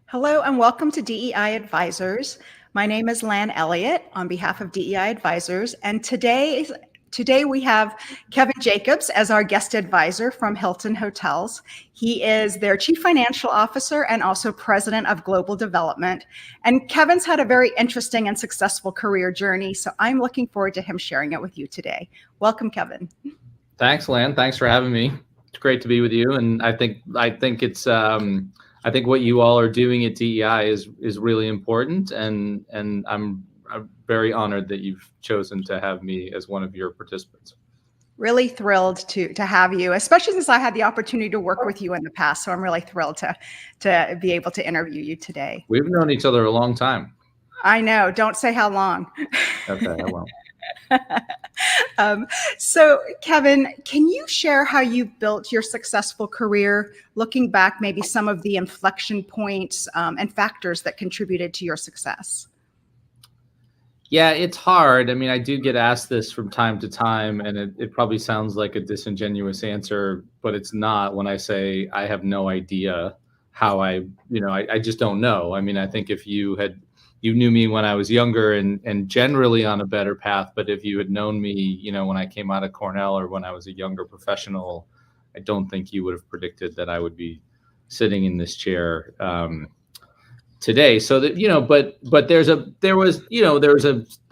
Hello and welcome to DEI Advisors. My name is Lan Elliott on behalf of DEI Advisors, and today we have Kevin Jacobs as our guest advisor from Hilton Hotels. He is their Chief Financial Officer and also President of Global Development. And Kevin's had a very interesting and successful career journey, so I'm looking forward to him sharing it with you today. Welcome, Kevin. Thanks, Lan. Thanks for having me. It's great to be with you, and I think what you all are doing at DEI is really important, and I'm very honored that you've chosen to have me as one of your participants. Really thrilled to have you, especially since I had the opportunity to work with you in the past. So I'm really thrilled to be able to interview you today. We've known each other a long time. I know. Don't say how long. Okay, I won't. So, Kevin, can you share how you built your successful career, looking back, maybe some of the inflection points and factors that contributed to your success? Yeah, it's hard. I mean, I do get asked this from time to time, and it probably sounds like a disingenuous answer, but it's not when I say I have no idea how I just don't know. I mean, I think if you knew me when I was younger and generally on a better path, but if you had known me, when I came out of Cornell or when I was a younger professional, I don't think you would have predicted that I would be sitting in this chair today. So that, but there was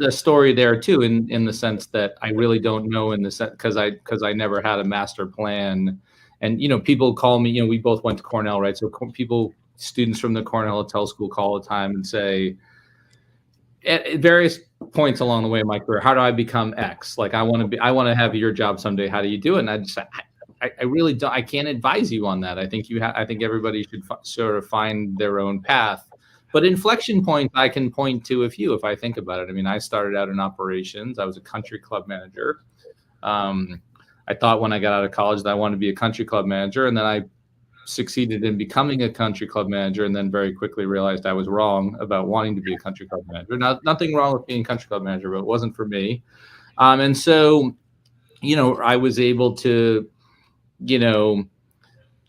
a story there too, in the sense that I really don't know, in the sense because I never had a master plan. And, people call me, we both went to Cornell, right? So students from the Cornell Hotel School call all the time and say, at various points along the way in my career, how do I become X? Like, I want to have your job someday. How do you do it? And I just, I really don't, I can't advise you on that. I think I think everybody should sort of find their own path. But inflection points, I can point to a few if I think about it. I mean, I started out in operations. I was a country club manager. I thought when I got out of college that I wanted to be a country club manager, and then I succeeded in becoming a country club manager, and then very quickly realized I was wrong about wanting to be a country club manager. Nothing wrong with being a country club manager, but it wasn't for me. And so, I was able to,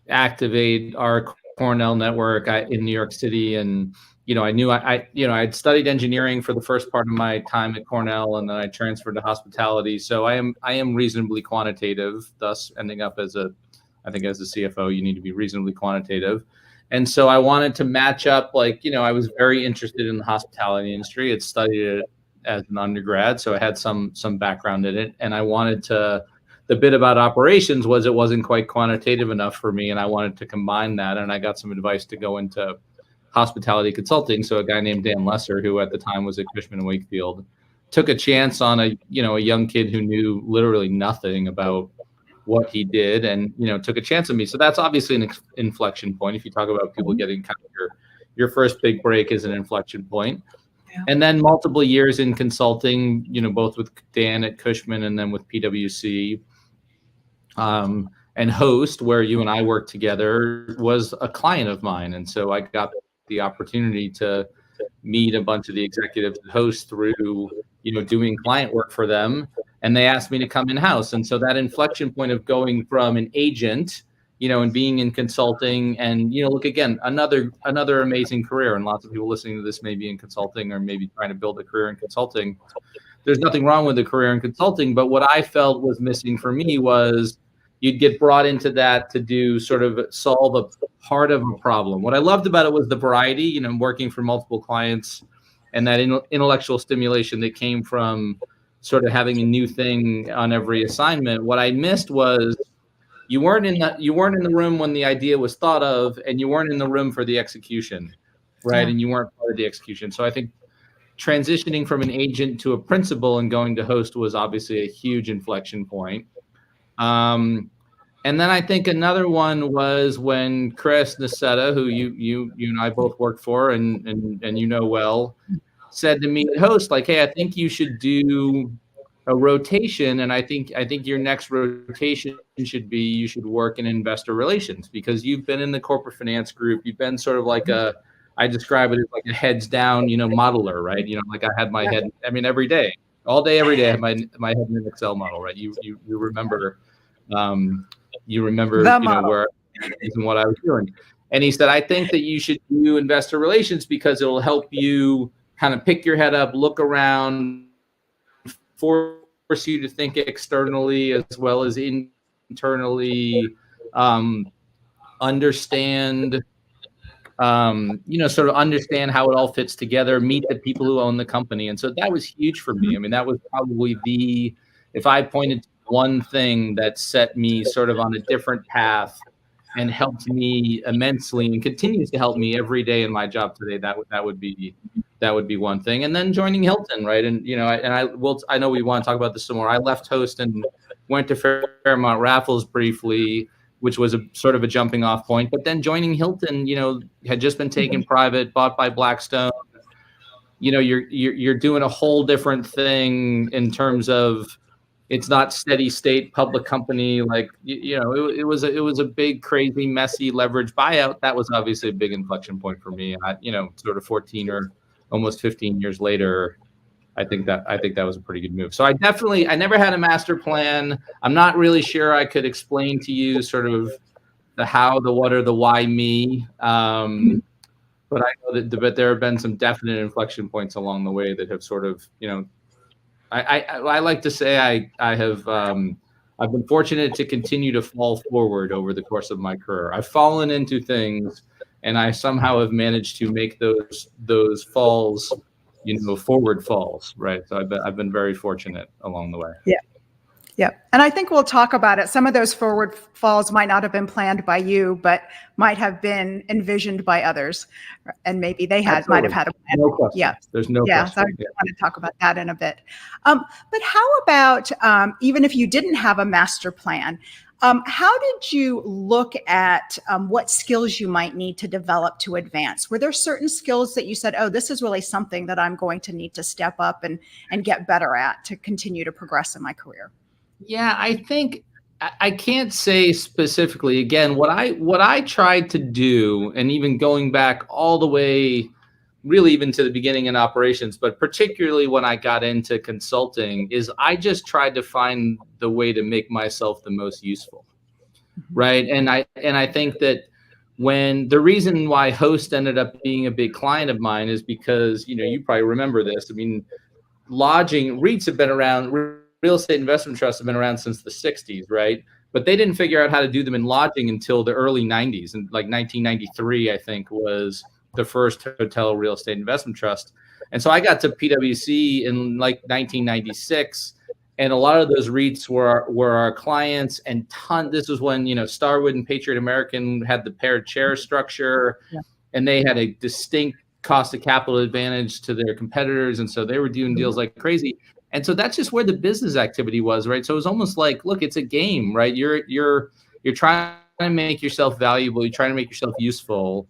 activate our Cornell network in New York City, and I knew I'd studied engineering for the first part of my time at Cornell, and then I transferred to hospitality. So I am reasonably quantitative, thus ending up I think as a CFO, you need to be reasonably quantitative. And so I wanted to match up, I was very interested in the hospitality industry. I'd studied it as an undergrad, so I had some background in it. And I wanted the bit about operations was it wasn't quite quantitative enough for me, and I wanted to combine that. And I got some advice to go into hospitality consulting. So a guy named Dan Lesser, who at the time was at Cushman & Wakefield, took a chance on a young kid who knew literally nothing about what he did, and took a chance on me. So that's obviously an inflection point. If you talk about people getting kind of your first big break is an inflection point. Yeah. And then multiple years in consulting, both with Dan at Cushman and then with PwC, and Host, where you and I worked together, was a client of mine. And so I got the opportunity to meet a bunch of the executives at Host through doing client work for them, and they asked me to come in-house. And so that inflection point of going from an agent, and being in consulting, and look, again, another amazing career, and lots of people listening to this may be in consulting or maybe trying to build a career in consulting. There's nothing wrong with a career in consulting, but what I felt was missing for me was you'd get brought into that to do sort of solve a part of a problem. What I loved about it was the variety, working for multiple clients, and that intellectual stimulation that came from sort of having a new thing on every assignment. What I missed was you weren't in the room when the idea was thought of, and you weren't in the room for the execution, right? Yeah. And you weren't part of the execution. So I think transitioning from an agent to a principal and going to Host was obviously a huge inflection point. And then I think another one was when Chris Nassetta, who you and I both worked for and well, said to me at Host, like, hey, I think you should do a rotation, and I think your next rotation should be you should work in investor relations, because you've been in the corporate finance group. You've been sort of like I describe it as like a heads down, modeler, right? Like I had my head, every day, all day, every day, I had my head in an Excel model, right? You remember, where and what I was doing. And he said, I think that you should do investor relations because it'll help you kind of pick your head up, look around, force you to think externally as well as internally, understand, sort of understand how it all fits together, meet the people who own the company. And so that was huge for me. I mean, that was probably if I pointed to one thing that set me sort of on a different path and helped me immensely and continues to help me every day in my job today, that would be one thing. And then joining Hilton, right? And I know we want to talk about this some more. I left Host and went to Fairmont Raffles briefly, which was a sort of a jumping off point. But then joining Hilton, had just been taken private, bought by Blackstone. You're doing a whole different thing in terms of it's not steady state public company. Like, it was a big, crazy, messy leverage buyout. That was obviously a big inflection point for me. Sort of 14 or almost 15 years later, I think that was a pretty good move. So I never had a master plan. I'm not really sure I could explain to you sort of the how, the what, or the why me. But I know that there have been some definite inflection points along the way that have sort of, I like to say I've been fortunate to continue to fall forward over the course of my career. I've fallen into things, and I somehow have managed to make those falls, forward falls, right? So I've been very fortunate along the way. Yeah. Yeah. And I think we'll talk about it. Some of those forward falls might not have been planned by you, but might have been envisioned by others. And maybe they might have had a plan. No question. Yeah. There's no question. So I want to talk about that in a bit. But how about, even if you didn't have a master plan, how did you look at what skills you might need to develop to advance? Were there certain skills that you said, oh, this is really something that I'm going to need to step up and get better at to continue to progress in my career? Yeah, I think I can't say specifically. Again, what I tried to do, and even going back all the way, really even to the beginning in operations, but particularly when I got into consulting, is I just tried to find the way to make myself the most useful, right? And I think that when the reason why Host ended up being a big client of mine is because, you probably remember this. I mean, lodging REITs have been around. Real estate investment trusts have been around since the 60s, right? But they didn't figure out how to do them in lodging until the early 90s. And like 1993, I think, was the first hotel real estate investment trust. And so I got to PwC in like 1996. And a lot of those REITs were our clients. And this was when, Starwood and Patriot American had the paired share structure. Yeah. And they had a distinct cost of capital advantage to their competitors. And so they were doing deals like crazy. And so that's just where the business activity was, right? So it was almost like, look, it's a game, right? You're trying to make yourself valuable. You're trying to make yourself useful.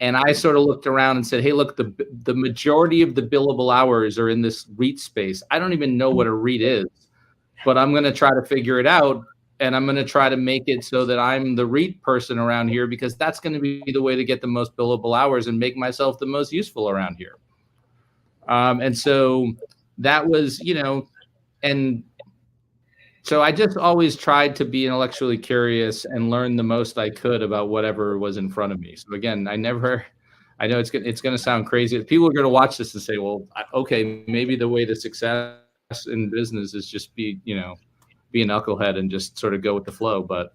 And I sort of looked around and said, hey, look, the majority of the billable hours are in this REIT space. I don't even know what a REIT is, but I'm going to try to figure it out. And I'm going to try to make it so that I'm the REIT person around here, because that's going to be the way to get the most billable hours and make myself the most useful around here. And so that was, and so I just always tried to be intellectually curious and learn the most I could about whatever was in front of me. So again, I know it's going to sound crazy. People are going to watch this and say, well, okay, maybe the way to success in business is just be a knucklehead and just sort of go with the flow. But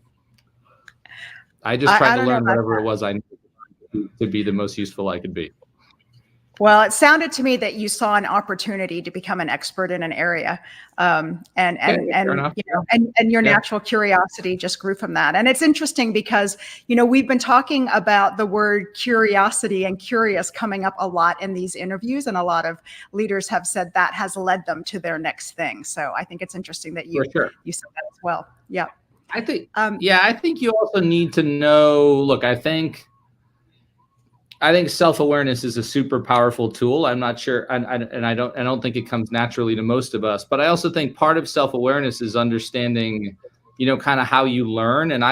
I just tried to learn whatever it was I needed to be the most useful I could be. Well, it sounded to me that you saw an opportunity to become an expert in an area, and your natural curiosity just grew from that. And it's interesting because, we've been talking about the word curiosity and curious coming up a lot in these interviews, and a lot of leaders have said that has led them to their next thing. So I think it's interesting that you said that as well. Yeah. I think, I think you also need to know, look, I think self-awareness is a super powerful tool. I'm not sure, and I don't think it comes naturally to most of us. But I also think part of self-awareness is understanding, kind of how you learn. And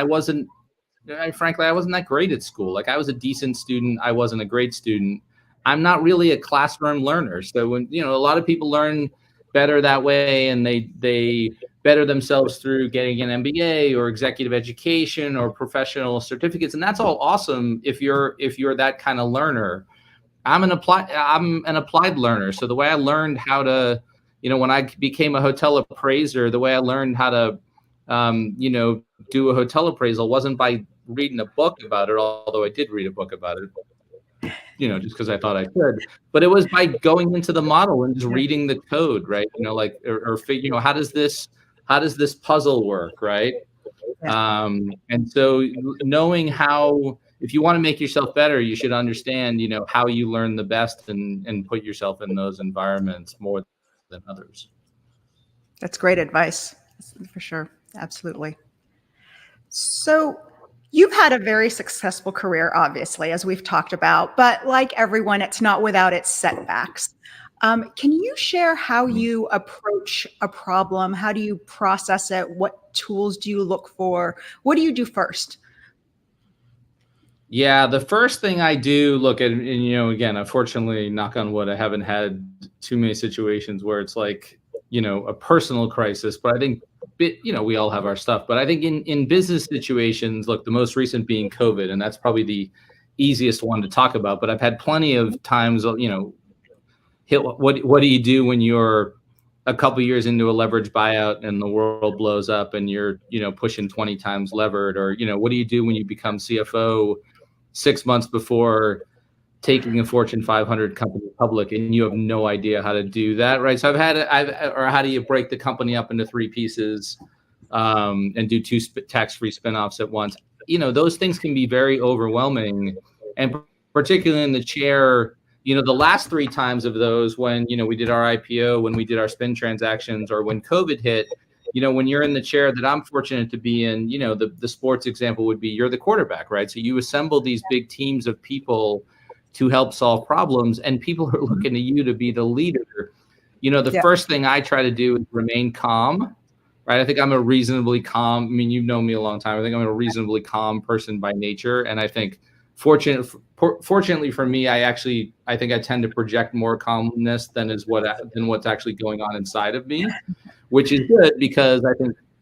frankly, I wasn't that great at school. Like, I was a decent student. I wasn't a great student. I'm not really a classroom learner. So when a lot of people learn better that way, and they better themselves through getting an MBA or executive education or professional certificates. And that's all awesome if you're that kind of learner. I'm an applied learner. So the way I learned how to, when I became a hotel appraiser, the way I learned how to, do a hotel appraisal wasn't by reading a book about it, although I did read a book about it, just because I thought I could, but it was by going into the model and just reading the code, right? How does this puzzle work, right? And so knowing how, if you want to make yourself better, you should understand, how you learn the best and put yourself in those environments more than others. That's great advice, for sure. Absolutely. So you've had a very successful career, obviously, as we've talked about, but like everyone, it's not without its setbacks. Can you share how you approach a problem? How do you process it? What tools do you look for? What do you do first? Yeah, the first thing I do look at, and again, unfortunately, knock on wood, I haven't had too many situations where it's like, a personal crisis, but I think, we all have our stuff. But I think in business situations, look, the most recent being COVID, and that's probably the easiest one to talk about. But I've had plenty of times, what do you do when you're a couple of years into a leverage buyout and the world blows up and you're, pushing 20 times levered? Or, what do you do when you become CFO 6 months before taking a Fortune 500 company public and you have no idea how to do that, right? So or how do you break the company up into 3 pieces and do 2 tax-free spinoffs at once? Those things can be very overwhelming, and particularly in the chair. The last 3 times of those, when we did our IPO, when we did our spin transactions, or when COVID hit, when you're in the chair that I'm fortunate to be in, the sports example would be you're the quarterback, right? So you assemble these big teams of people to help solve problems, and people are looking to you to be the leader. The first thing I try to do is remain calm, right? I think I'm a reasonably calm, you've known me a long time. I think I'm a reasonably calm person by nature. And I think fortunately for me, I think I tend to project more calmness than what's actually going on inside of me, which is good because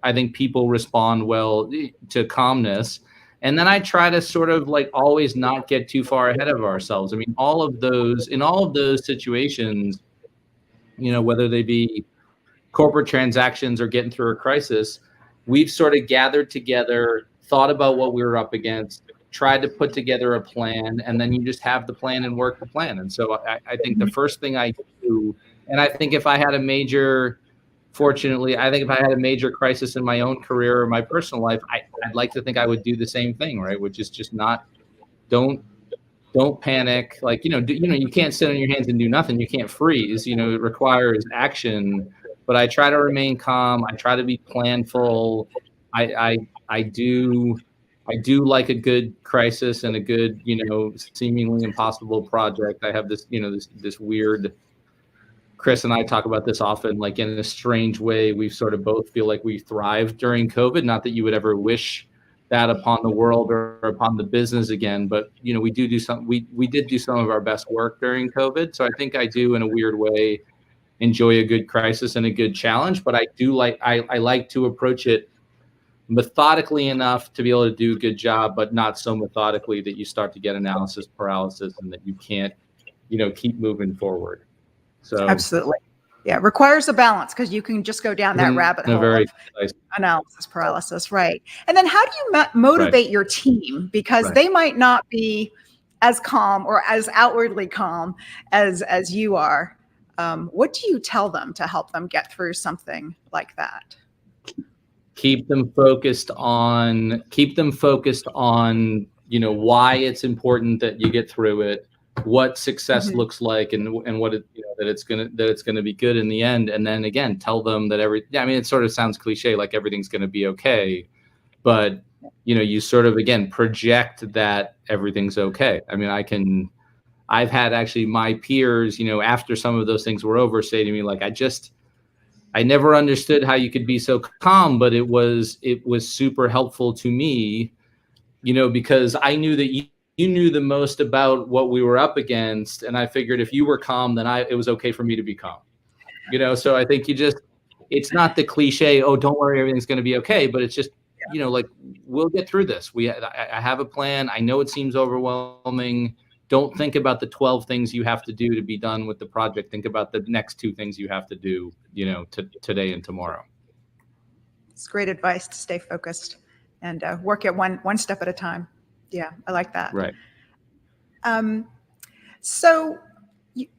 I think people respond well to calmness. And then I try to sort of like always not get too far ahead of ourselves. In all of those situations, whether they be corporate transactions or getting through a crisis, we've sort of gathered together, thought about what we were up against, tried to put together a plan, and then you just have the plan and work the plan. And so I think the first thing I do, and I think if I had a major crisis in my own career or my personal life, I'd like to think I would do the same thing, right? Which is just don't panic. Like, you can't sit on your hands and do nothing. You can't freeze, it requires action. But I try to remain calm. I try to be planful. I do like a good crisis and a good, seemingly impossible project. I have this, this weird, Chris and I talk about this often, like in a strange way, we sort of both feel like we thrived during COVID. Not that you would ever wish that upon the world or upon the business again, but we did do some of our best work during COVID. So I think I do, in a weird way, enjoy a good crisis and a good challenge. But I like to approach it methodically enough to be able to do a good job, but not so methodically that you start to get analysis paralysis and that you can't, keep moving forward. So absolutely. Yeah, it requires a balance because you can just go down that rabbit hole of analysis paralysis, right? And then how do you motivate your team? Because they might not be as calm or as outwardly calm as you are. What do you tell them to help them get through something like that? Keep them focused on, why it's important that you get through it, what success looks like, and what that it's gonna be good in the end. And then again, tell them that it sort of sounds cliche, like everything's gonna be okay, but you sort of again project that everything's okay. I've had actually my peers, after some of those things were over, say to me like, I never understood how you could be so calm, but it was super helpful to me, because I knew that you knew the most about what we were up against. And I figured if you were calm, then it was okay for me to be calm, so I think you just, it's not the cliche, oh, don't worry, everything's going to be okay. But it's just, like, we'll get through this. I have a plan. I know it seems overwhelming. Don't think about the 12 things you have to do to be done with the project. Think about the next 2 things you have to do, today and tomorrow. It's great advice to stay focused and work at one step at a time. Yeah, I like that. Right. So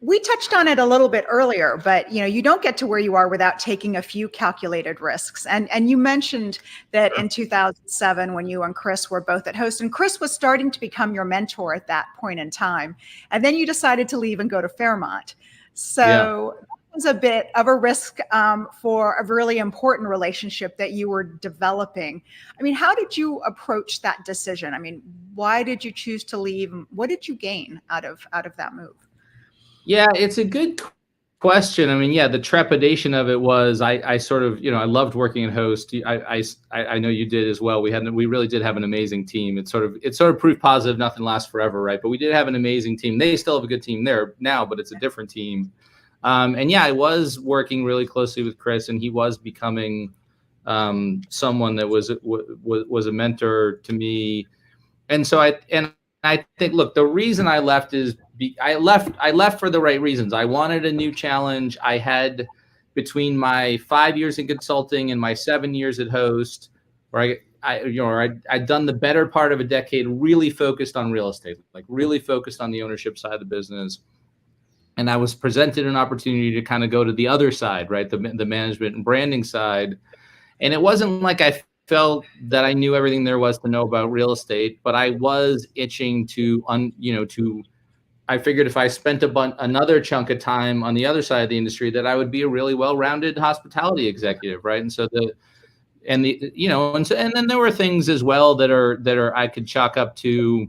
we touched on it a little bit earlier, but you don't get to where you are without taking a few calculated risks. And you mentioned that in 2007, when you and Chris were both at Host, and Chris was starting to become your mentor at that point in time, and then you decided to leave and go to Fairmont. So that was a bit of a risk for a really important relationship that you were developing. I mean, how did you approach that decision? I mean, why did you choose to leave? What did you gain out of that move? Yeah, it's a good question. I mean, the trepidation of it was I sort of, I loved working at Host. I know you did as well. We really did have an amazing team. It sort of proof positive, nothing lasts forever, right? But we did have an amazing team. They still have a good team there now, but it's a different team. I was working really closely with Chris, and he was becoming someone that was a mentor to me. And so I think, look, the reason I left is I left for the right reasons. I wanted a new challenge. I had, between my 5 years in consulting and my 7 years at Host, where I'd done the better part of a decade really focused on real estate, like really focused on the ownership side of the business. And I was presented an opportunity to kind of go to the other side, right? The management and branding side. And it wasn't like I felt that I knew everything there was to know about real estate, but I was itching I figured if I spent another chunk of time on the other side of the industry, that I would be a really well-rounded hospitality executive, right? And so and then there were things as well that are I could chalk up to,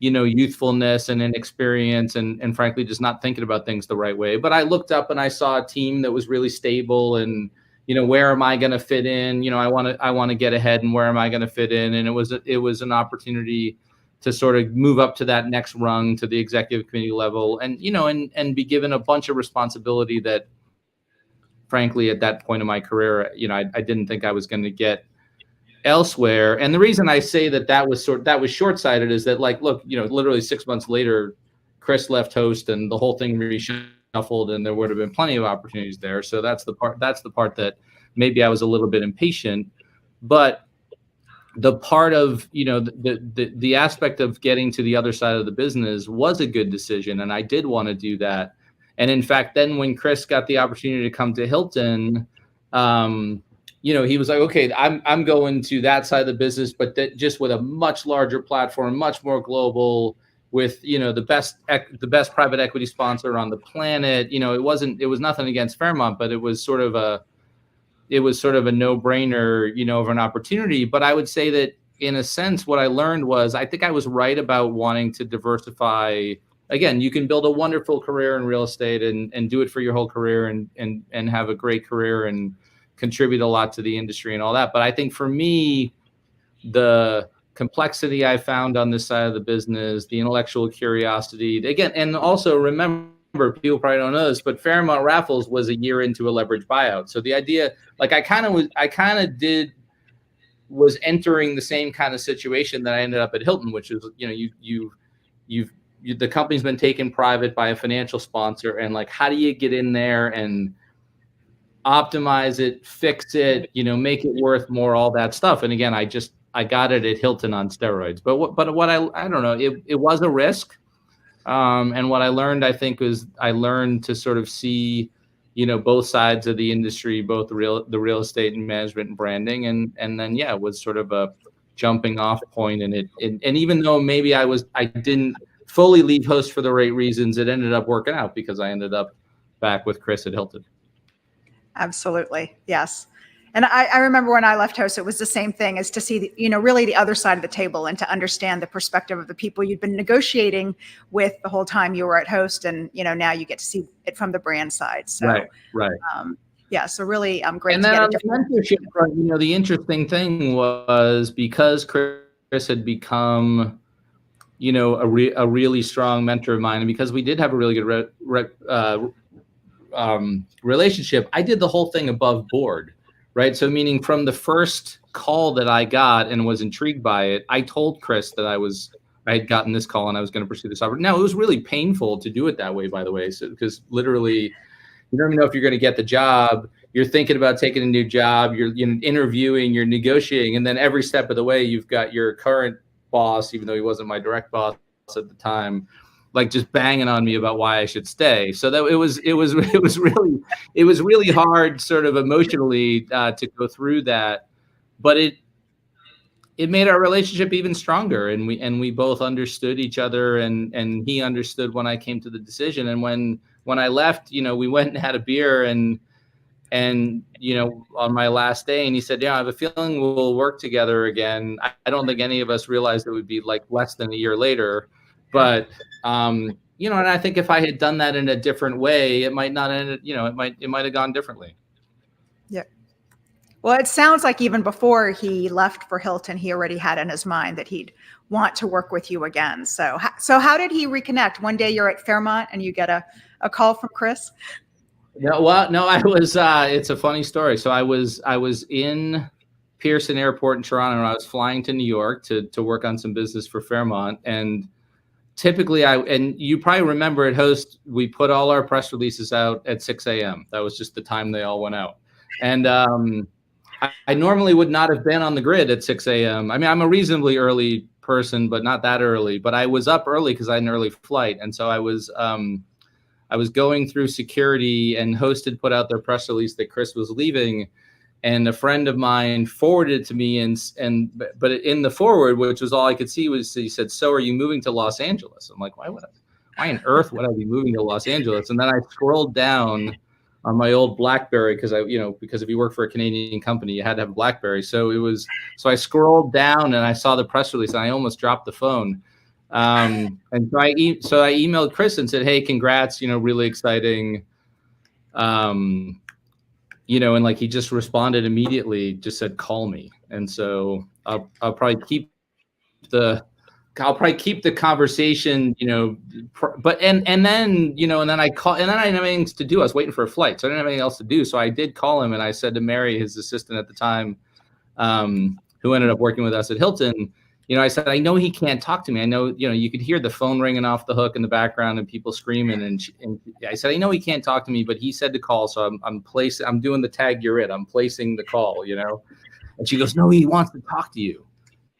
youthfulness and inexperience and frankly just not thinking about things the right way. But I looked up and I saw a team that was really stable, and where am I going to fit in? I want to get ahead, and where am I going to fit in? And it was an opportunity to sort of move up to that next rung, to the executive committee level, and and be given a bunch of responsibility that, frankly, at that point in my career, I didn't think I was going to get elsewhere. And the reason I say that was short-sighted is that, like, look, literally 6 months later, Chris left Host, and the whole thing reshuffled, and there would have been plenty of opportunities there. So that's the part that maybe I was a little bit impatient, but the part of, the aspect of getting to the other side of the business was a good decision. And I did want to do that. And in fact, then when Chris got the opportunity to come to Hilton, he was like, okay, I'm going to that side of the business, but just with a much larger platform, much more global, with, the best private equity sponsor on the planet. It was nothing against Fairmont, but it was sort of a no-brainer, of an opportunity. But I would say that, in a sense, what I learned was, I think I was right about wanting to diversify. Again, you can build a wonderful career in real estate and do it for your whole career and have a great career and contribute a lot to the industry and all that. But I think for me, the complexity I found on this side of the business, the intellectual curiosity, again, and also remember, people probably don't know this, but Fairmont Raffles was a year into a leverage buyout. So the idea, like, was entering the same kind of situation that I ended up at Hilton, which is, the company's been taken private by a financial sponsor, and, like, how do you get in there and optimize it, fix it, make it worth more, all that stuff. And again, I got it at Hilton on steroids. But what I don't know, it was a risk. And what I learned, I think, was I learned to sort of see, both sides of the industry, both the real estate and management and branding, and then it was sort of a jumping off point. And even though maybe I didn't fully leave Host for the right reasons, it ended up working out because I ended up back with Chris at Hilton. Absolutely, yes. And I remember when I left Host, it was the same thing, as to see, really the other side of the table, and to understand the perspective of the people you'd been negotiating with the whole time you were at Host. And, now you get to see it from the brand side. So, right. So really great. And to then get on the mentorship front, the interesting thing was, because Chris had become, a really strong mentor of mine, and because we did have a really good relationship, I did the whole thing above board, right? So meaning from the first call that I got and was intrigued by it, I told Chris that I had gotten this call and I was going to pursue this opportunity. Now, it was really painful to do it that way, by the way, so because literally you don't even know if you're going to get the job. You're thinking about taking a new job. You're interviewing, you're negotiating, and then every step of the way, you've got your current boss, even though he wasn't my direct boss at the time, like just banging on me about why I should stay. So that it was really hard, sort of emotionally, to go through that, but it made our relationship even stronger, and we both understood each other, and he understood when I came to the decision, and when I left, we went and had a beer and on my last day, and he said, yeah, I have a feeling we'll work together again. I don't think any of us realized it would be like less than a year later, but and I think if I had done that in a different way, it might not end, it might have gone differently. Yeah. Well, it sounds like even before he left for Hilton, he already had in his mind that he'd want to work with you again. So how did he reconnect? One day you're at Fairmont and you get a call from Chris? No, well, no, I was, it's a funny story. So I was in Pearson Airport in Toronto, and I was flying to New York to work on some business for Fairmont. And typically and you probably remember at Host, we put all our press releases out at 6 a.m. That was just the time they all went out. And I normally would not have been on the grid at 6 a.m. I mean, I'm a reasonably early person, but not that early. But I was up early because I had an early flight. And so I was going through security, and Host had put out their press release that Chris was leaving, and a friend of mine forwarded it to me, but in the forward, which was all I could see, he said, "So are you moving to Los Angeles?" I'm like, why on earth would I be moving to Los Angeles? And then I scrolled down on my old BlackBerry, because if you work for a Canadian company, you had to have a BlackBerry. So I scrolled down and I saw the press release, and I almost dropped the phone. And so I emailed Chris and said, "Hey, congrats, really exciting." And like he just responded immediately, just said, "Call me." And so I'll probably keep the conversation, but and then I call, and then I didn't have anything to do. I was waiting for a flight, so I didn't have anything else to do. So I did call him, and I said to Mary, his assistant at the time, who ended up working with us at Hilton, I said, I know he can't talk to me. I know, you could hear the phone ringing off the hook in the background and people screaming. And I said, I know he can't talk to me, but he said to call. So I'm doing the tag you're it. I'm placing the call, And she goes, no, he wants to talk to you.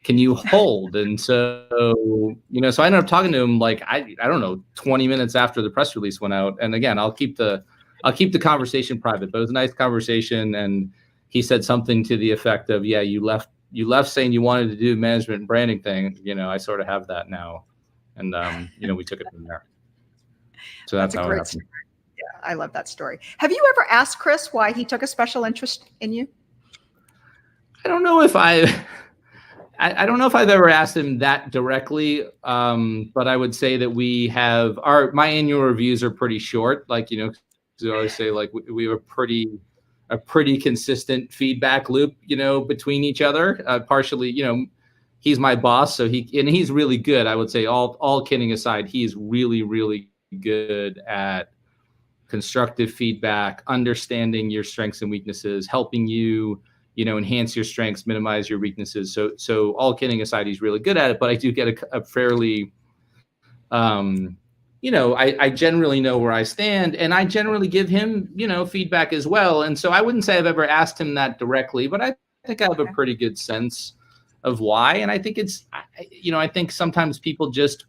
Can you hold? And so, so I ended up talking to him, like, I don't know, 20 minutes after the press release went out. And again, I'll keep the conversation private, but it was a nice conversation. And he said something to the effect of, yeah, you left saying you wanted to do management and branding thing. I sort of have that now. And, we took it from there. So that's how it happened. Story. Yeah, I love that story. Have you ever asked Chris why he took a special interest in you? I don't know if I don't know if I've ever asked him that directly. But I would say that we have my annual reviews are pretty short. Like, I always say, like, we have a pretty consistent feedback loop, between each other. Partially, he's my boss, so he's really good. I would say, all kidding aside, he's really, really good at constructive feedback, understanding your strengths and weaknesses, helping you, enhance your strengths, minimize your weaknesses. So all kidding aside, he's really good at it. But I do get a fairly, I generally know where I stand, and I generally give him, feedback as well. And so I wouldn't say I've ever asked him that directly, but I think I have a pretty good sense of why. And I think I think sometimes people just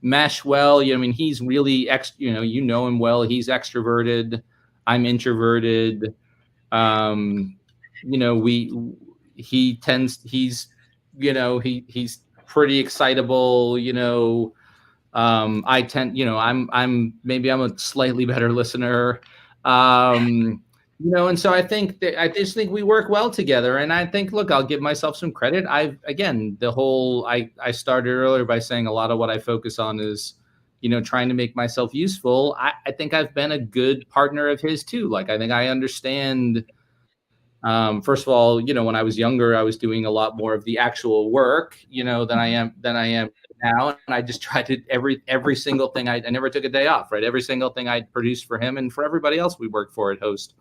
mesh well. He's really, him well. He's extroverted. I'm introverted. He's pretty excitable, I tend, I'm a slightly better listener, and so I just think we work well together. And I think, look, I'll give myself some credit. I started earlier by saying a lot of what I focus on is, trying to make myself useful. I think I've been a good partner of his too. Like, I think I understand, First of all, when I was younger, I was doing a lot more of the actual work, than I am now. And I just tried to every single thing. I never took a day off, right? Every single thing I produced for him and for everybody else we worked for at Host,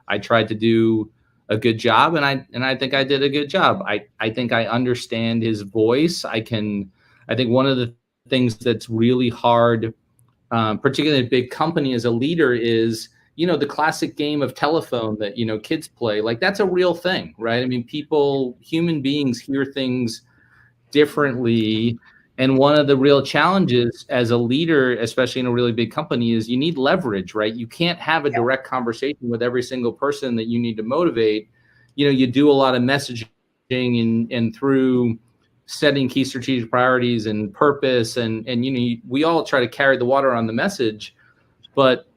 I tried to do a good job, and I think I did a good job. I think I understand his voice. I think one of the things that's really hard, particularly in a big company as a leader, is the classic game of telephone that kids play. Like, that's a real thing, right? I mean, human beings hear things differently. And one of the real challenges as a leader, especially in a really big company, is you need leverage, right? You can't have a direct conversation with every single person that you need to motivate. You do a lot of messaging and through setting key strategic priorities and purpose. And we all try to carry the water on the message, but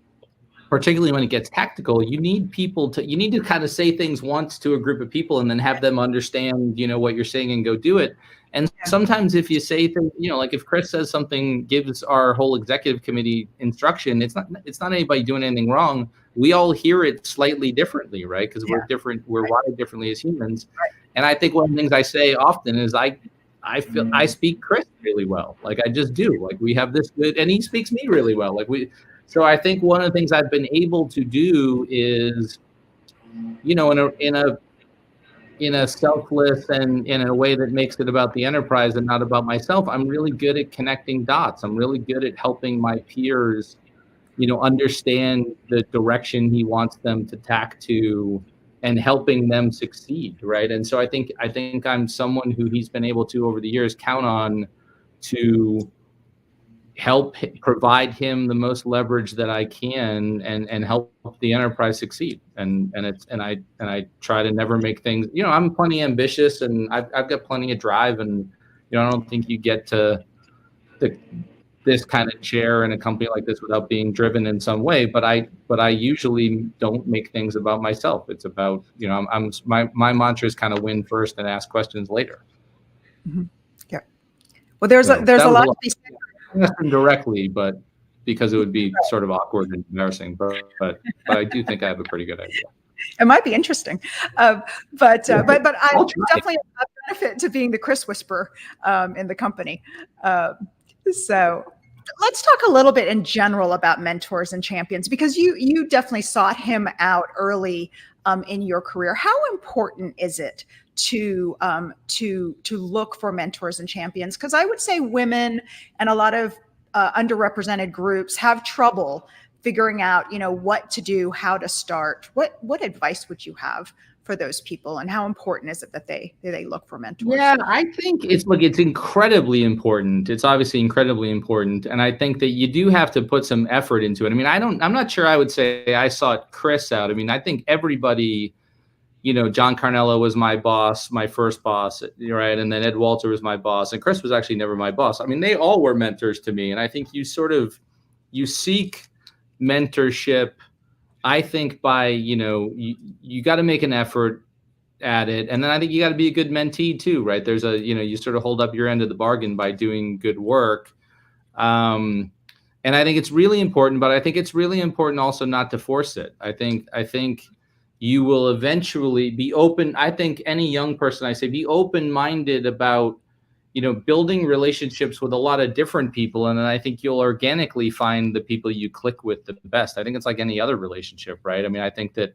particularly when it gets tactical, you need to kind of say things once to a group of people and then have them understand, what you're saying and go do it. And sometimes if you say things, like if Chris says something, gives our whole executive committee instruction, it's not anybody doing anything wrong. We all hear it slightly differently, right? Because we're different, we're wired differently as humans. Right. And I think one of the things I say often is I feel I speak Chris really well. Like, I just do. Like, we have this good, and he speaks me really well. So I think one of the things I've been able to do is, in a selfless and in a way that makes it about the enterprise and not about myself, I'm really good at connecting dots. I'm really good at helping my peers, understand the direction he wants them to tack to and helping them succeed, right? And so I think I'm someone who he's been able to, over the years, count on to help provide him the most leverage that I can and help the enterprise succeed. And I try to never make things, I'm plenty ambitious and I've got plenty of drive, and, I don't think you get to this kind of chair in a company like this without being driven in some way. But I usually don't make things about myself. It's about, my mantra is kind of win first and ask questions later. Mm-hmm. Yeah. Well, there's a lot to be said. Directly, but because it would be sort of awkward and embarrassing, but I do think I have a pretty good idea. It might be interesting, but I definitely a benefit to being the Chris whisperer in the company. So let's talk a little bit in general about mentors and champions, because you definitely sought him out early in your career. How important is it to look for mentors and champions? Because I would say women and a lot of underrepresented groups have trouble figuring out, what to do, how to start. What advice would you have for those people, and how important is it that they look for mentors? Yeah, I think it's incredibly important. It's obviously incredibly important, and I think that you do have to put some effort into it. I mean, I'm not sure I would say I sought Chris out. I mean, I think everybody, John Carnello was my boss, my first boss, right? And then Ed Walter was my boss, and Chris was actually never my boss. I mean, they all were mentors to me. And I think you seek mentorship, I think, by, you got to make an effort at it. And then I think you got to be a good mentee too, right? There's you sort of hold up your end of the bargain by doing good work. And I think it's really important, but I think it's really important also not to force it. I think you will eventually be open. I think any young person, I say, be open-minded about, building relationships with a lot of different people. And then I think you'll organically find the people you click with the best. I think it's like any other relationship, right? I mean, I think that,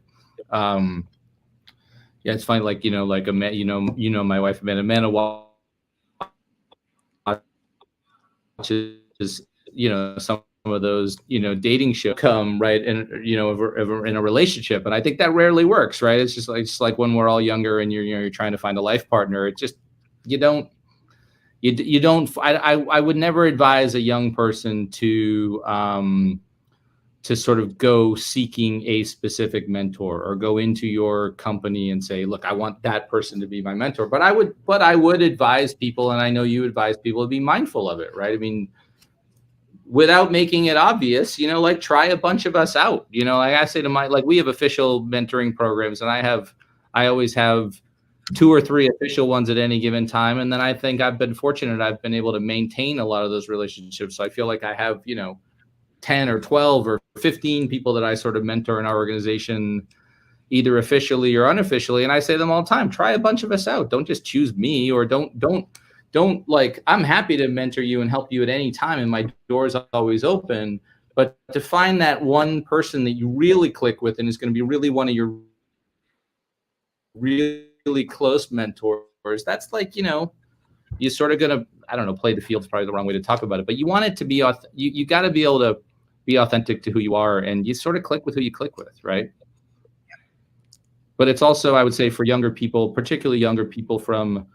it's funny, like, like a man, my wife, Amanda watches, some of those, dating shows come, right, and in a relationship, and I think that rarely works, right? It's just like when we're all younger and you're trying to find a life partner. It just you don't. I would never advise a young person to sort of go seeking a specific mentor or go into your company and say, look, I want that person to be my mentor. But I would advise people, and I know you advise people, to be mindful of it, right? I mean, without making it obvious, like, try a bunch of us out. Like I say to we have official mentoring programs, and I always have 2 or 3 official ones at any given time. And then I think I've been fortunate. I've been able to maintain a lot of those relationships. So I feel like I have, 10 or 12 or 15 people that I sort of mentor in our organization, either officially or unofficially. And I say to them all the time, try a bunch of us out. Don't just choose me, or don't like, I'm happy to mentor you and help you at any time, and my door's always open. But to find that one person that you really click with and is going to be really one of your really close mentors, that's like, you're sort of going to, I don't know, play the field's probably the wrong way to talk about it, but you want it to be, you got to be able to be authentic to who you are, and you sort of click with who you click with, right? But it's also, I would say, for younger people, particularly younger people from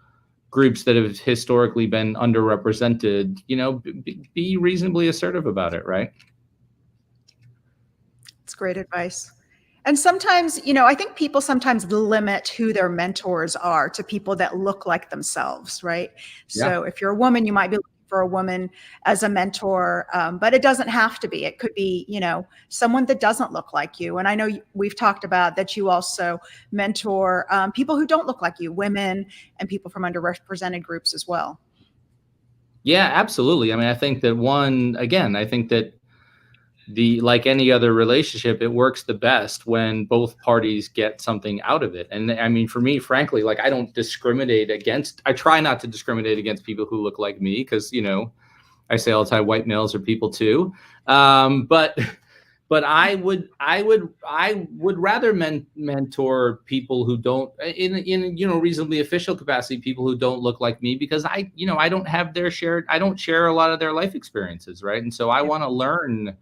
groups that have historically been underrepresented, be reasonably assertive about it, right? It's great advice. And sometimes, I think people sometimes limit who their mentors are to people that look like themselves, right? So if you're a woman, you might be looking for a woman as a mentor, but it doesn't have to be. It could be, someone that doesn't look like you. And I know we've talked about that you also mentor people who don't look like you, women and people from underrepresented groups as well. Yeah, absolutely. I mean, I think that like any other relationship, it works the best when both parties get something out of it. And I mean, for me, frankly, like, I try not to discriminate against people who look like me, because, I say all the time, white males are people too. But I would rather mentor people who don't, in reasonably official capacity, people who don't look like me, because I don't share a lot of their life experiences, right? And so I want to learn.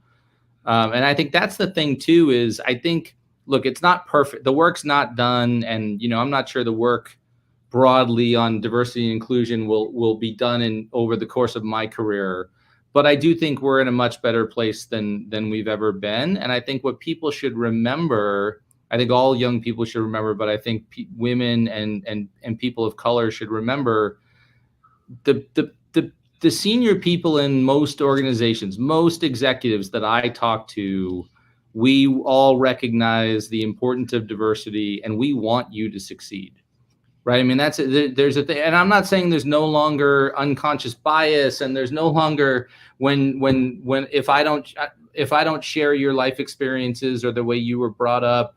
And I think that's the thing too, is I think, look, it's not perfect. The work's not done. And, I'm not sure the work broadly on diversity and inclusion will be done over the course of my career. But I do think we're in a much better place than we've ever been. And I think what people should remember, I think all young people should remember, but I think women and people of color should remember, the senior people in most organizations, most executives that I talk to, we all recognize the importance of diversity, and we want you to succeed, right? I mean, there's a thing, and I'm not saying there's no longer unconscious bias, and there's no longer if I don't share your life experiences or the way you were brought up,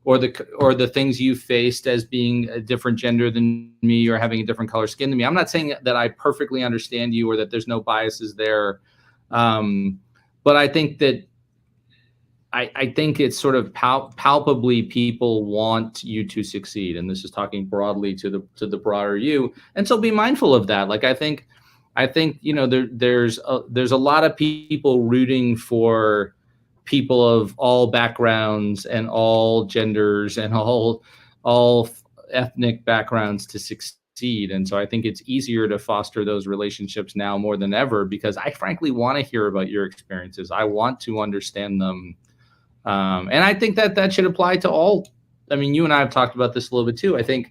or the things you faced as being a different gender than me or having a different color skin than me. I'm not saying that I perfectly understand you or that there's no biases there. But I think that I think it's sort of palpably people want you to succeed. And this is talking broadly to the broader you. And so be mindful of that. Like, I think, there's a lot of people rooting for people of all backgrounds and all genders and all ethnic backgrounds to succeed. And so I think it's easier to foster those relationships now more than ever, because I frankly want to hear about your experiences. I want to understand them. And I think that should apply to all. I mean, you and I have talked about this a little bit too. I think,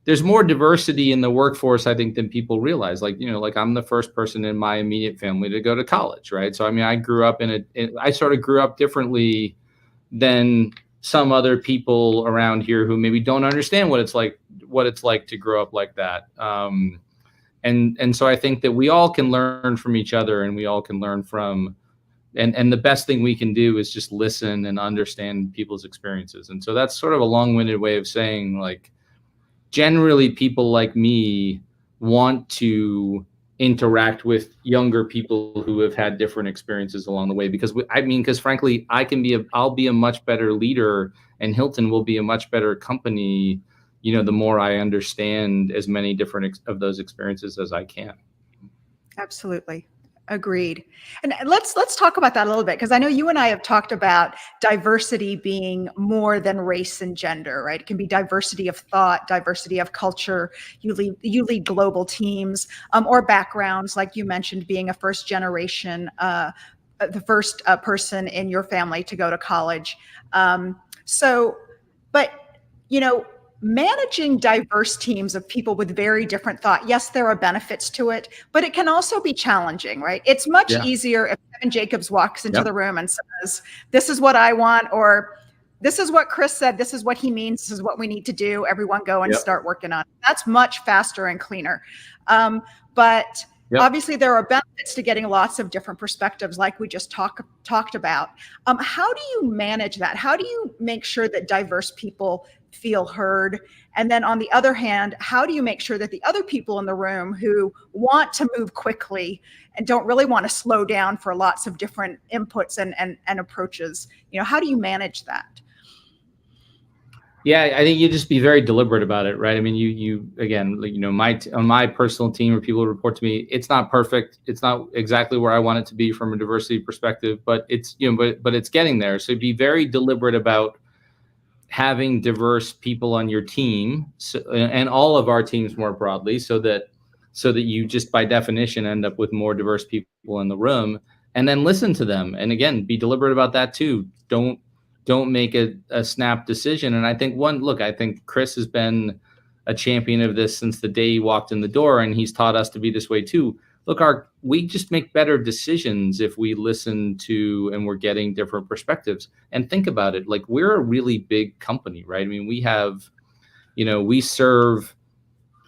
there's more diversity in the workforce, I think, than people realize. Like, like, I'm the first person in my immediate family to go to college, right? So, I mean, I grew up I sort of grew up differently than some other people around here who maybe don't understand what it's like to grow up like that. And so I think that we all can learn from each other, and we all can learn from, and the best thing we can do is just listen and understand people's experiences. And so that's sort of a long-winded way of saying, like, generally people like me want to interact with younger people who have had different experiences along the way, because frankly, I'll be a much better leader, and Hilton will be a much better company, the more I understand as many different of those experiences as I can. Absolutely. Agreed. And let's talk about that a little bit, because I know you and I have talked about diversity being more than race and gender, right? It can be diversity of thought, diversity of culture. You lead global teams, or backgrounds, like you mentioned, being a first generation, the first person in your family to go to college. But managing diverse teams of people with very different thought, yes, there are benefits to it, but it can also be challenging, right? It's much easier if Kevin Jacobs walks into the room and says, this is what I want, or this is what Chris said, this is what he means, this is what we need to do, everyone go and start working on it. That's much faster and cleaner. But Yep. Obviously, there are benefits to getting lots of different perspectives, like we just talked about. How do you manage that? How do you make sure that diverse people feel heard? And then on the other hand, how do you make sure that the other people in the room who want to move quickly and don't really want to slow down for lots of different inputs and approaches, how do you manage that? Yeah, I think you just be very deliberate about it, right? I mean, you again, on my personal team or people who report to me, it's not perfect. It's not exactly where I want it to be from a diversity perspective, but it's, but it's getting there. So be very deliberate about having diverse people on your team, and all of our teams more broadly, so that you just by definition end up with more diverse people in the room, and then listen to them. And again, be deliberate about that too. Don't make a snap decision. And I think Chris has been a champion of this since the day he walked in the door, and he's taught us to be this way too. Look, we just make better decisions if we listen to and we're getting different perspectives. And think about it, like, we're a really big company, right? I mean, we serve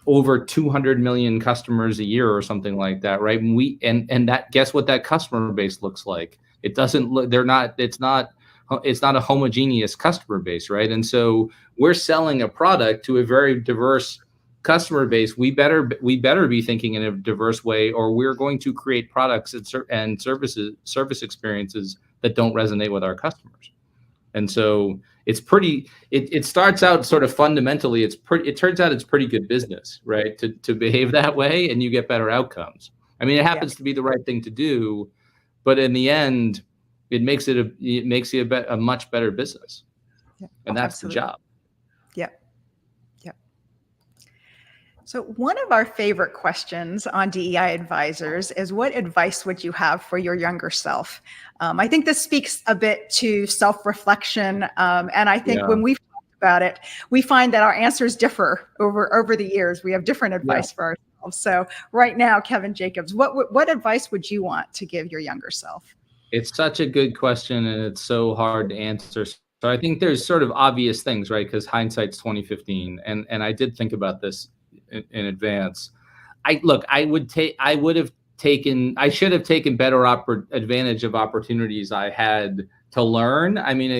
over 200 million customers a year or something like that, right? And that, guess what that customer base looks like? It doesn't look, it's not a homogeneous customer base, right? And so we're selling a product to a very diverse customer base. We better be thinking in a diverse way, or we're going to create products and service experiences that don't resonate with our customers. And so it starts out sort of fundamentally, it turns out it's pretty good business, right? To behave that way, and you get better outcomes. I mean, it happens to be the right thing to do, but in the end, it makes you a much better business. Yeah. And that's absolutely the job. Yep. So one of our favorite questions on DEI Advisors is, what advice would you have for your younger self? I think this speaks a bit to self-reflection. And I think when we've talked about it, we find that our answers differ over the years. We have different advice for ourselves. So right now, Kevin Jacobs, what advice would you want to give your younger self? It's such a good question, and it's so hard to answer. So I think there's sort of obvious things, right? Because hindsight's 2015, and I did think about this in advance. I should have taken better advantage of opportunities I had to learn. I mean,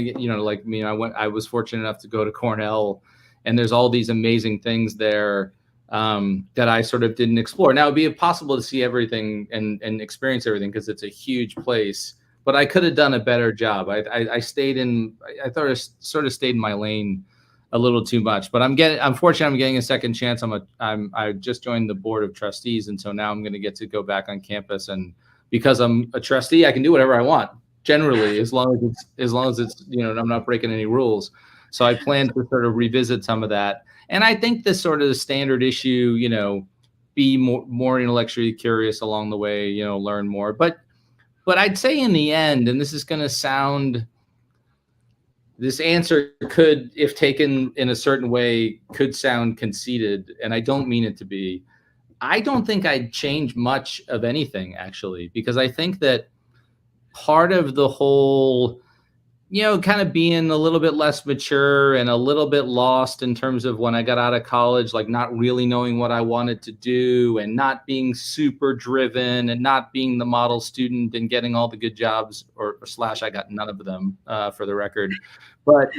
I was fortunate enough to go to Cornell, and there's all these amazing things there that I sort of didn't explore. Now, it'd be impossible to see everything and experience everything because it's a huge place, but I could have done a better job. I thought I sort of stayed in my lane a little too much, but unfortunately, I'm getting a second chance. I just joined the board of trustees, and so now I'm going to get to go back on campus, and because I'm a trustee, I can do whatever I want generally, as long as it's I'm not breaking any rules. So I plan to sort of revisit some of that, and I think this sort of the standard issue, be more intellectually curious along the way, learn more. But I'd say in the end, and this answer could, if taken in a certain way, could sound conceited, and I don't mean it to be. I don't think I'd change much of anything, actually, because I think that part of the whole, kind of being a little bit less mature and a little bit lost in terms of when I got out of college, like not really knowing what I wanted to do and not being super driven and not being the model student and getting all the good jobs or I got none of them, for the record. But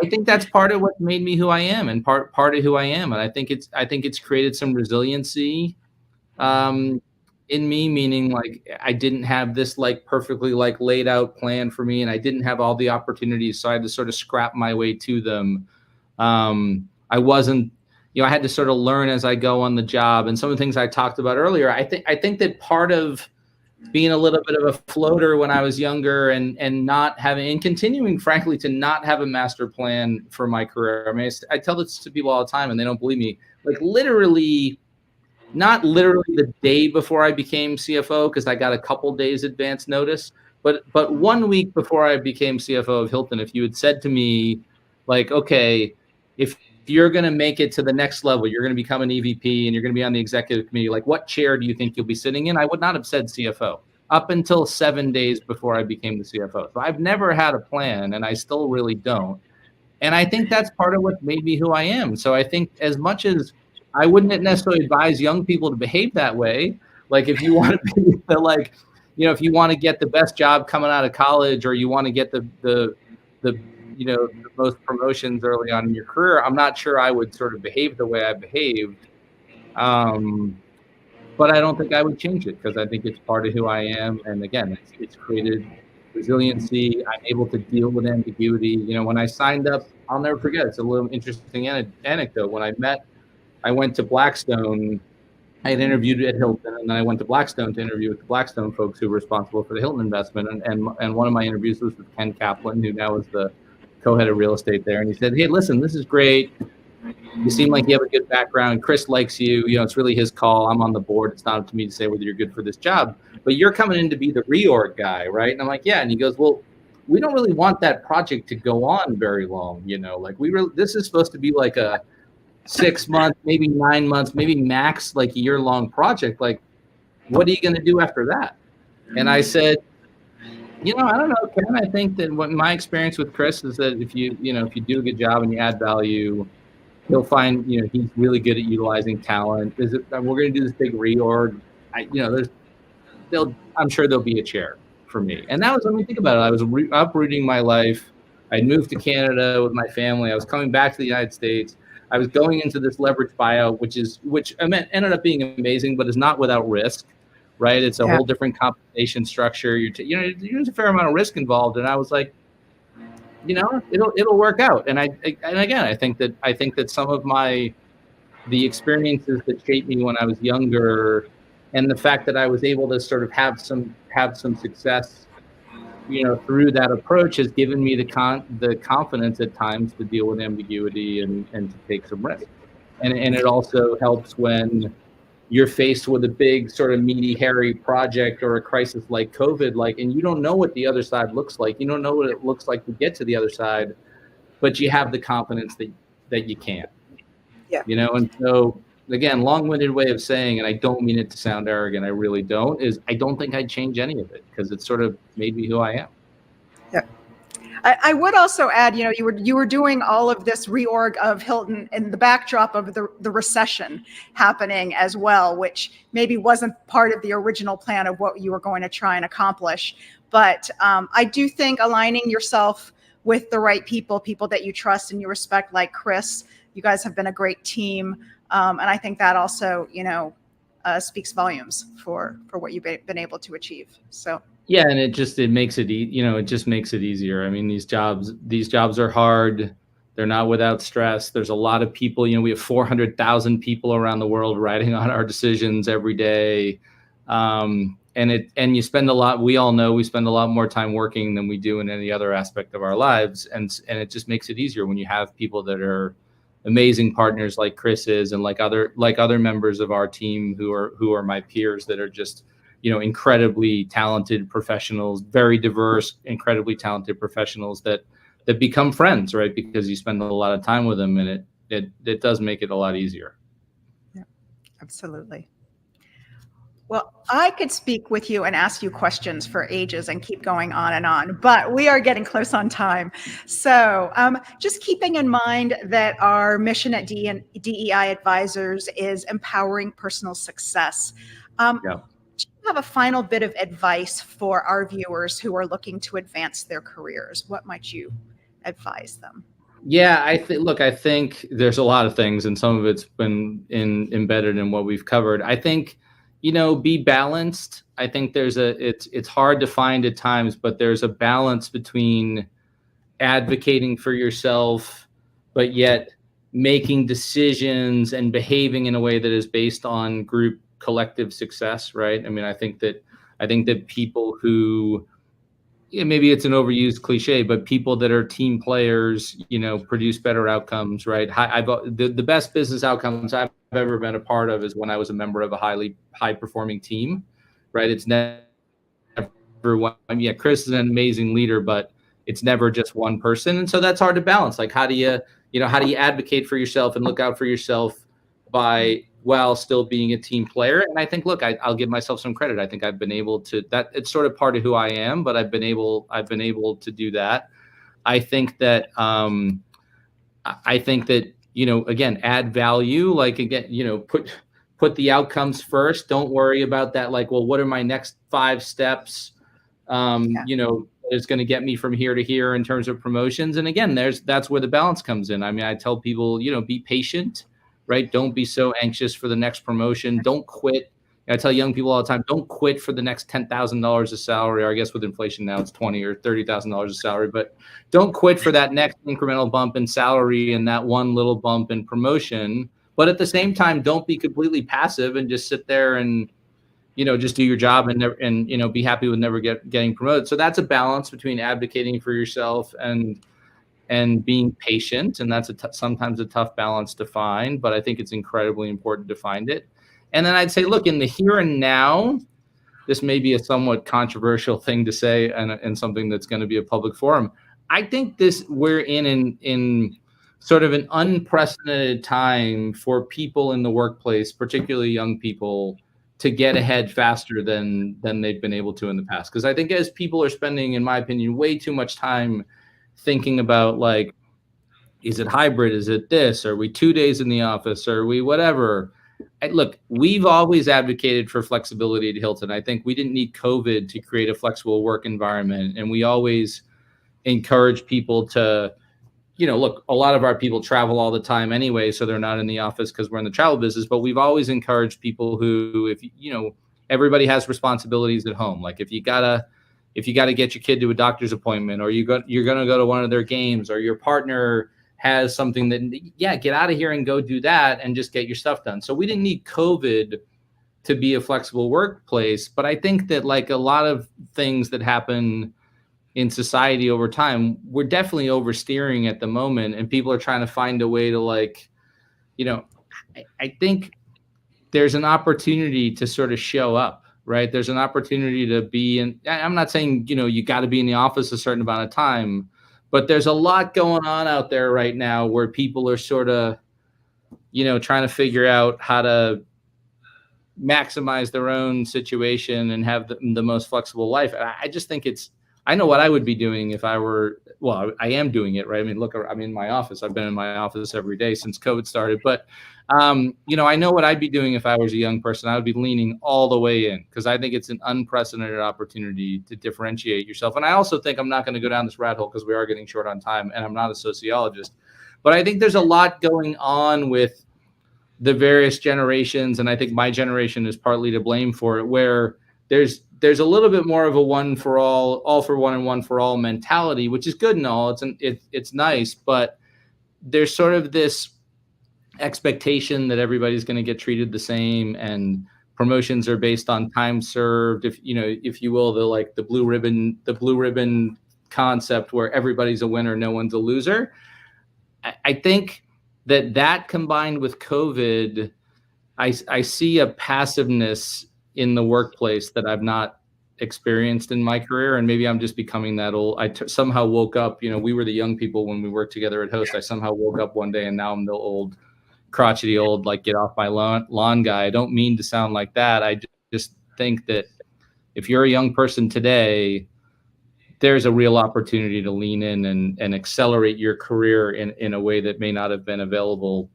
I think that's part of what made me who I am, and part of who I am. And I think it's created some resiliency in me, meaning like I didn't have this like perfectly like laid out plan for me, and I didn't have all the opportunities, so I had to sort of scrap my way to them. I wasn't, I had to sort of learn as I go on the job, and some of the things I talked about earlier. I think that part of being a little bit of a floater when I was younger, and not having, and continuing frankly to not have a master plan for my career. I mean, I tell this to people all the time, and they don't believe me. Like not literally the day before I became CFO, because I got a couple days advance notice, but 1 week before I became CFO of Hilton, if you had said to me, like, okay, if you're going to make it to the next level, you're going to become an EVP and you're going to be on the executive committee, like what chair do you think you'll be sitting in? I would not have said CFO up until 7 days before I became the CFO. So I've never had a plan, and I still really don't. And I think that's part of what made me who I am. So I think as much as I wouldn't necessarily advise young people to behave that way, Like if you want to be like, if you want to get the best job coming out of college, or you want to get the the most promotions early on in your career, I'm not sure I would sort of behave the way I behaved. But I don't think I would change it, because I think it's part of who I am. And again, it's created resiliency. I'm able to deal with ambiguity. When I signed up, I'll never forget. It's a little interesting anecdote. When I went to Blackstone. I had interviewed at Hilton, and then I went to Blackstone to interview with the Blackstone folks who were responsible for the Hilton investment. And one of my interviews was with Ken Kaplan, who now is the co-head of real estate there. And he said, "Hey, listen, this is great. You seem like you have a good background. Chris likes you. It's really his call. I'm on the board. It's not up to me to say whether you're good for this job. But you're coming in to be the reorg guy, right?" And I'm like, "Yeah." And he goes, "Well, we don't really want that project to go on very long. Like this is supposed to be like a 6 months, maybe 9 months, maybe max like a year-long project. Like, what are you going to do after that?" And I said, I don't know, Ken. I think that what my experience with Chris is that if you do a good job and you add value, he'll find, he's really good at utilizing talent. We're going to do this big reorg. I'm sure there'll be a chair for me. And that was, when we think about it, I was uprooting my life. I'd moved to Canada with my family. I was coming back to the United States. I was going into this leverage buyout, which ended up being amazing, but is not without risk, right? It's a whole different compensation structure. There's a fair amount of risk involved. And I was like, it'll work out. And again, I think that some of the experiences that shaped me when I was younger, and the fact that I was able to sort of have some success, through that approach, has given me the confidence at times to deal with ambiguity and to take some risk. And it also helps when you're faced with a big sort of meaty, hairy project or a crisis like COVID, and you don't know what the other side looks like. You don't know what it looks like to get to the other side, but you have the confidence that you can. Yeah. And so, again, long-winded way of saying, and I don't mean it to sound arrogant, I really don't, is I don't think I'd change any of it, because it sort of made me who I am. Yeah. I would also add, you were doing all of this reorg of Hilton in the backdrop of the recession happening as well, which maybe wasn't part of the original plan of what you were going to try and accomplish. But I do think aligning yourself with the right people that you trust and you respect, like Chris, you guys have been a great team. And I think that also, speaks volumes for what you've been able to achieve. So. Yeah, and it makes it easier. I mean, these jobs are hard. They're not without stress. There's a lot of people. We have 400,000 people around the world writing on our decisions every day, and you spend a lot. We all know we spend a lot more time working than we do in any other aspect of our lives, and it just makes it easier when you have people that are amazing partners like Chris is, and like other members of our team who are my peers that are just incredibly talented professionals, very diverse, incredibly talented professionals that become friends, right? Because you spend a lot of time with them, and it does make it a lot easier. Yeah, absolutely. Well, I could speak with you and ask you questions for ages and keep going on, but we are getting close on time. So just keeping in mind that our mission at DEI Advisors is empowering personal success. Do you have a final bit of advice for our viewers who are looking to advance their careers? What might you advise them? Yeah, I think there's a lot of things, and some of it's been embedded in what we've covered. I think, be balanced. I think it's hard to find at times, but there's a balance between advocating for yourself, but yet making decisions and behaving in a way that is based on group collective success, right? I mean, I think that people who, maybe it's an overused cliche, but people that are team players, produce better outcomes, right? The best business outcomes I've ever been a part of is when I was a member of a high performing team, right? It's never one. Chris is an amazing leader, but it's never just one person, and so that's hard to balance. Like, how do you advocate for yourself and look out for yourself while still being a team player? And I think, I'll give myself some credit. I think I've been able to, that it's sort of part of who I am, but I've been able to do that. I think that, again, add value, put the outcomes first. Don't worry about that. Like, well, what are my next 5 steps? Is going to get me from here to here in terms of promotions. And again, that's where the balance comes in. I mean, I tell people, be patient, right? Don't be so anxious for the next promotion. Don't quit. I tell young people all the time, don't quit for the next $10,000 of salary, or I guess with inflation now it's $20,000 or $30,000 of salary, but don't quit for that next incremental bump in salary and that one little bump in promotion. But at the same time, don't be completely passive and just sit there and, just do your job and be happy with never getting promoted. So that's a balance between advocating for yourself and being patient. And that's sometimes a tough balance to find, but I think it's incredibly important to find it. And then I'd say, look, in the here and now, this may be a somewhat controversial thing to say and something that's going to be a public forum. I think we're in sort of an unprecedented time for people in the workplace, particularly young people, to get ahead faster than they've been able to in the past. Because I think as people are spending, in my opinion, way too much time thinking about, like, is it hybrid? Is it this? Are we 2 days in the office? Are we whatever? Look, we've always advocated for flexibility at Hilton. I think we didn't need COVID to create a flexible work environment. And we always encourage people to, look, a lot of our people travel all the time anyway, so they're not in the office because we're in the travel business. But we've always encouraged people who, if everybody has responsibilities at home. Like if you gotta get your kid to a doctor's appointment, or you're going to go to one of their games, or your partner has something that, get out of here and go do that and just get your stuff done. So we didn't need COVID to be a flexible workplace. But I think that, like a lot of things that happen in society over time, we're definitely oversteering at the moment, and people are trying to find a way to, like, I think there's an opportunity to sort of show up, right? There's an opportunity to be in, I'm not saying, you got to be in the office a certain amount of time, but there's a lot going on out there right now where people are sort of, trying to figure out how to maximize their own situation and have the most flexible life. I just think I know what I would be doing if I were, well, I am doing it, right? I mean, look, I'm in my office. I've been in my office every day since COVID started. But, I know what I'd be doing if I was a young person. I would be leaning all the way in, because I think it's an unprecedented opportunity to differentiate yourself. And I also think, I'm not going to go down this rat hole because we are getting short on time and I'm not a sociologist, but I think there's a lot going on with the various generations. And I think my generation is partly to blame for it, where there's a little bit more of a one for all for one and one for all mentality, which is good and all. It's nice, but there's sort of this expectation that everybody's going to get treated the same, and promotions are based on time served, if you will, the blue ribbon concept, where everybody's a winner, no one's a loser. I think that combined with COVID, I see a passiveness in the workplace that I've not experienced in my career. And maybe I'm just becoming that old. Somehow woke up, we were the young people when we worked together at Host. I somehow woke up one day and now I'm the crotchety old, like, get off my lawn guy. I don't mean to sound like that. I just think that if you're a young person today, there's a real opportunity to lean in and accelerate your career in a way that may not have been available,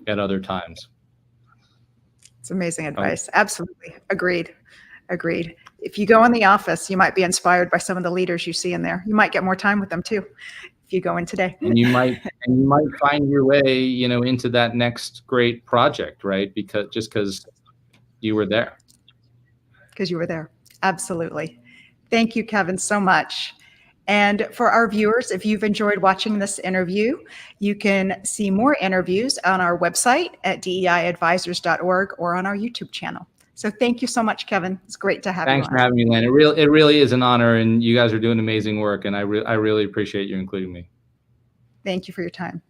at other times. It's amazing advice. Absolutely. Agreed. If you go in the office, you might be inspired by some of the leaders you see in there. You might get more time with them too, if you go in today. And you might find your way, into that next great project, right? Because you were there. Because you were there. Absolutely. Thank you, Kevin, so much. And for our viewers, if you've enjoyed watching this interview, you can see more interviews on our website at deiadvisors.org or on our YouTube channel. So thank you so much, Kevin. It's great to have you on. Thanks for having me, Lynn. It really is an honor, and you guys are doing amazing work, and I really appreciate you including me. Thank you for your time.